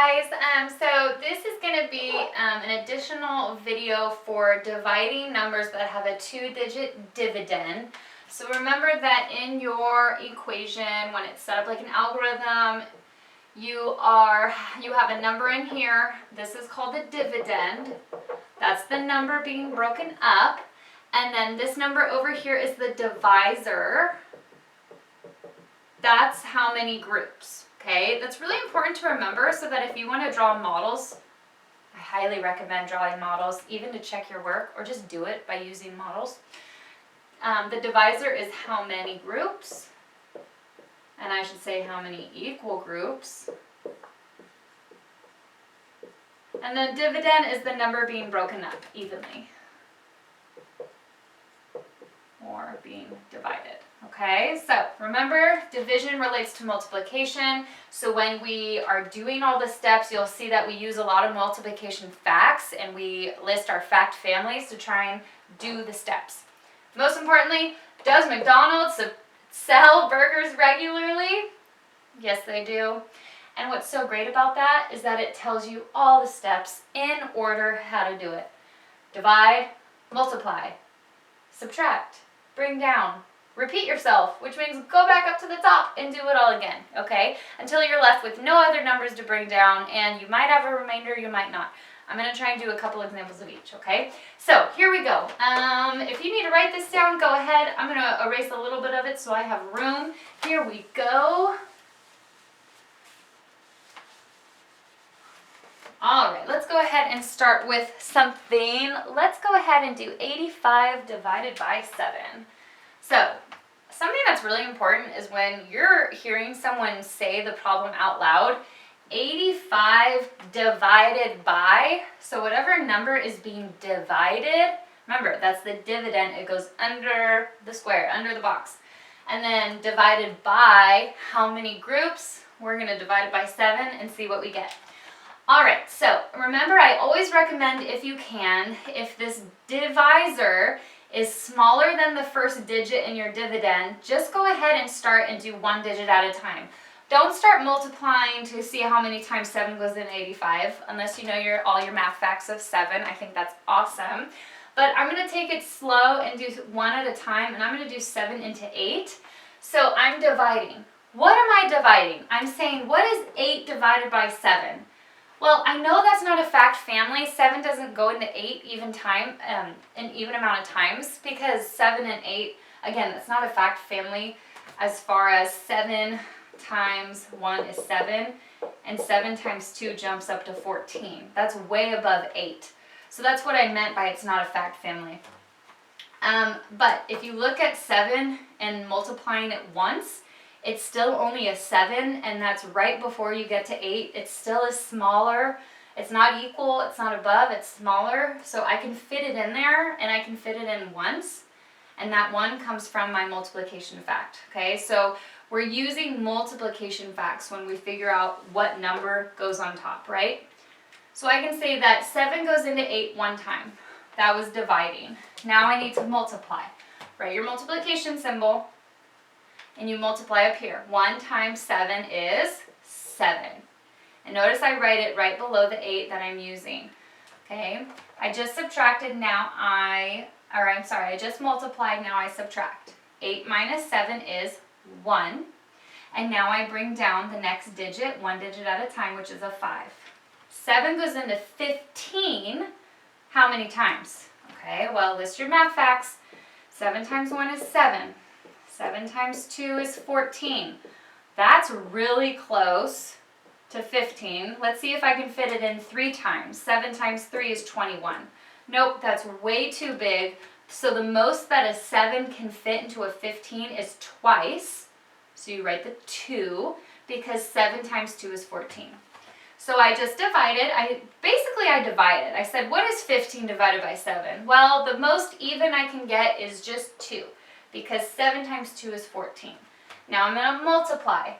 guys, so this is going to be an additional video for dividing numbers that have a 2-digit dividend. So remember that in your equation, when it's set up like an algorithm, you have a number in here. This is called a dividend. That's the number being broken up. And then this number over here is the divisor. That's how many groups. Okay, that's really important to remember so that if you want to draw models, I highly recommend drawing models, even to check your work, or just do it by using models. The divisor is how many groups, and I should say how many equal groups. And then dividend is the number being broken up evenly, or being divided. Okay, so remember, division relates to multiplication. So when we are doing all the steps, you'll see that we use a lot of multiplication facts, and we list our fact families to try and do the steps. Most importantly, does McDonald's sell burgers regularly? Yes, they do. And what's so great about that is that it tells you all the steps in order how to do it. Divide, multiply, subtract, bring down, repeat yourself, which means go back up to the top and do it all again, okay? Until you're left with no other numbers to bring down, and you might have a remainder, you might not. I'm going to try and do a couple examples of each, okay? So here we go. If you need to write this down, go ahead. I'm going to erase a little bit of it so I have room. Here we go. All right, let's go ahead and start with something. Let's go ahead and do 85 divided by 7. So, something that's really important is when you're hearing someone say the problem out loud, 85 divided by, so whatever number is being divided, remember, that's the dividend. It goes under the square, under the box. And then divided by how many groups? We're going to divide it by 7 and see what we get. All right, so remember, I always recommend, if you can, if this divisor is smaller than the first digit in your dividend, just go ahead and start and do one digit at a time. Don't start multiplying to see how many times 7 goes into 85, unless you know all your math facts of 7. I think that's awesome. But I'm going to take it slow and do one at a time, and I'm going to do 7 into 8. So I'm dividing. What am I dividing? I'm saying, what is 8 divided by 7? Well, I know that's not a fact family. 7 doesn't go into 8 an even amount of times, because 7 and 8, again, that's not a fact family as far as 7 times 1 is 7, and 7 times 2 jumps up to 14. That's way above 8. So that's what I meant by it's not a fact family. But if you look at 7 and multiplying it once, it's still only a 7, and that's right before you get to 8. It still is smaller. It's not equal, it's not above, it's smaller. So I can fit it in there, and I can fit it in once. And that one comes from my multiplication fact, okay? So we're using multiplication facts when we figure out what number goes on top, right? So I can say that 7 goes into 8 one time. That was dividing. Now I need to multiply. Write your multiplication symbol, and you multiply up here. 1 times 7 is 7. And notice I write it right below the 8 that I'm using. Okay? I just subtracted, I just multiplied, now I subtract. 8 minus 7 is 1. And now I bring down the next digit, one digit at a time, which is a 5. 7 goes into 15. How many times? Okay, well, list your math facts. 7 times 1 is 7. 7 times 2 is 14. That's really close to 15. Let's see if I can fit it in 3 times. 7 times 3 is 21. Nope, that's way too big. So the most that a 7 can fit into a 15 is twice. So you write the 2, because 7 times 2 is 14. So I just divided. I divided. I said, what is 15 divided by 7? Well, the most even I can get is just 2. Because 7 times 2 is 14. Now I'm going to multiply.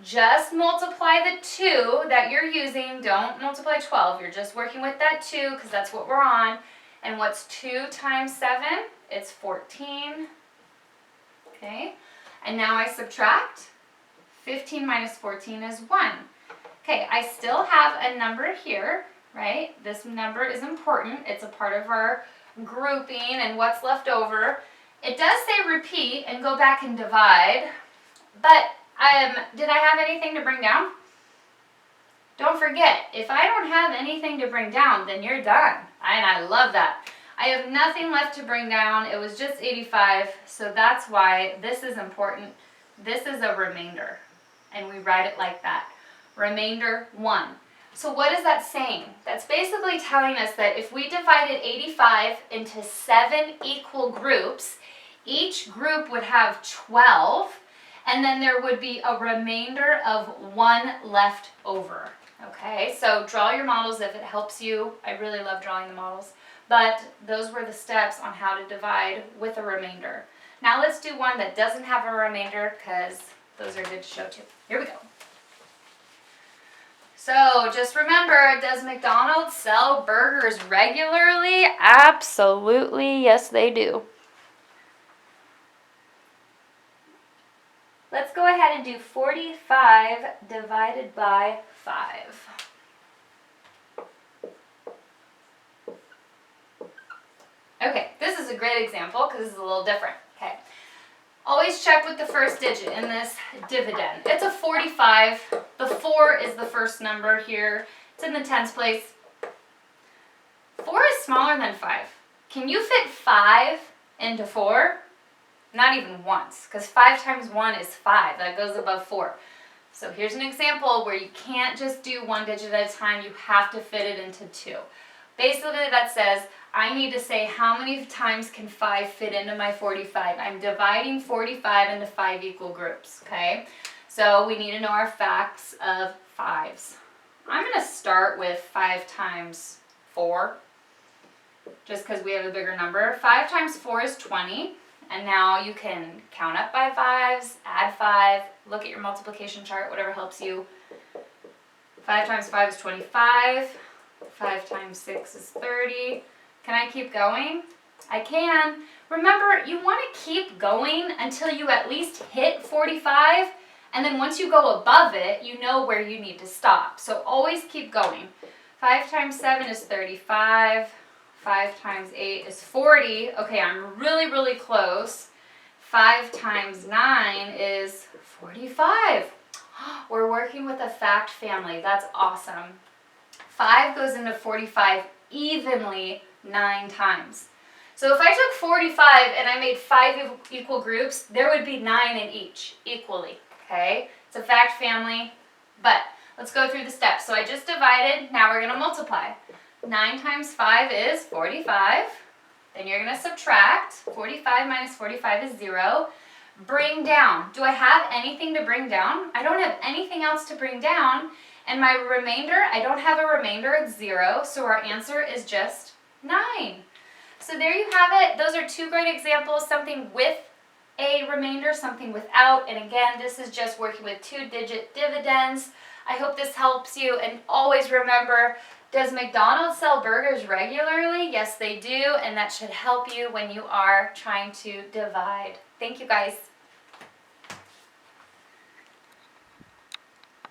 Just multiply the 2 that you're using. Don't multiply 12. You're just working with that 2 because that's what we're on. And what's 2 times 7? It's 14. Okay. And now I subtract. 15 minus 14 is 1. Okay, I still have a number here, right? This number is important. It's a part of our grouping and what's left over. It does say repeat and go back and divide, but did I have anything to bring down? Don't forget, if I don't have anything to bring down, then you're done. And I love that. I have nothing left to bring down. It was just 85, so that's why this is important. This is a remainder, and we write it like that. Remainder 1. So what is that saying? That's basically telling us that if we divided 85 into 7 equal groups, each group would have 12, and then there would be a remainder of 1 left over. Okay, so draw your models if it helps you. I really love drawing the models. But those were the steps on how to divide with a remainder. Now let's do one that doesn't have a remainder because those are good to show too. Here we go. So just remember, does McDonald's sell burgers regularly? Absolutely, yes they do. Let's go ahead and do 45 divided by 5. Okay, this is a great example because this is a little different. Okay, always check with the first digit in this dividend. It's a 45. The 4 is the first number here. It's in the tens place. 4 is smaller than 5. Can you fit 5 into 4? Not even once, because 5 times 1 is 5. That goes above 4. So here's an example where you can't just do one digit at a time. You have to fit it into 2. Basically, that says I need to say how many times can 5 fit into my 45. I'm dividing 45 into 5 equal groups, okay? So we need to know our facts of 5s. I'm going to start with 5 times 4, just because we have a bigger number. 5 times 4 is 20. And now you can count up by 5s, add 5, look at your multiplication chart, whatever helps you. 5 times 5 is 25. 5 times 6 is 30. Can I keep going? I can. Remember, you want to keep going until you at least hit 45. And then once you go above it, you know where you need to stop. So always keep going. 5 times 7 is 35. 5 times 8 is 40. Okay, I'm really, really close. 5 times 9 is 45. We're working with a fact family. That's awesome. 5 goes into 45 evenly 9 times. So if I took 45 and I made 5 equal groups, there would be 9 in each, equally. Okay? It's a fact family, but let's go through the steps. So I just divided. Now we're going to multiply. 9 times 5 is 45. Then you're going to subtract. 45 minus 45 is 0. Bring down. Do I have anything to bring down? I don't have anything else to bring down. And my remainder, I don't have a remainder. It's 0. So our answer is just 9. So there you have it. Those are 2 great examples. Something with a remainder, something without. And again, this is just working with 2-digit dividends. I hope this helps you. And always remember, does McDonald's sell burgers regularly? Yes, they do, and that should help you when you are trying to divide. Thank you, guys.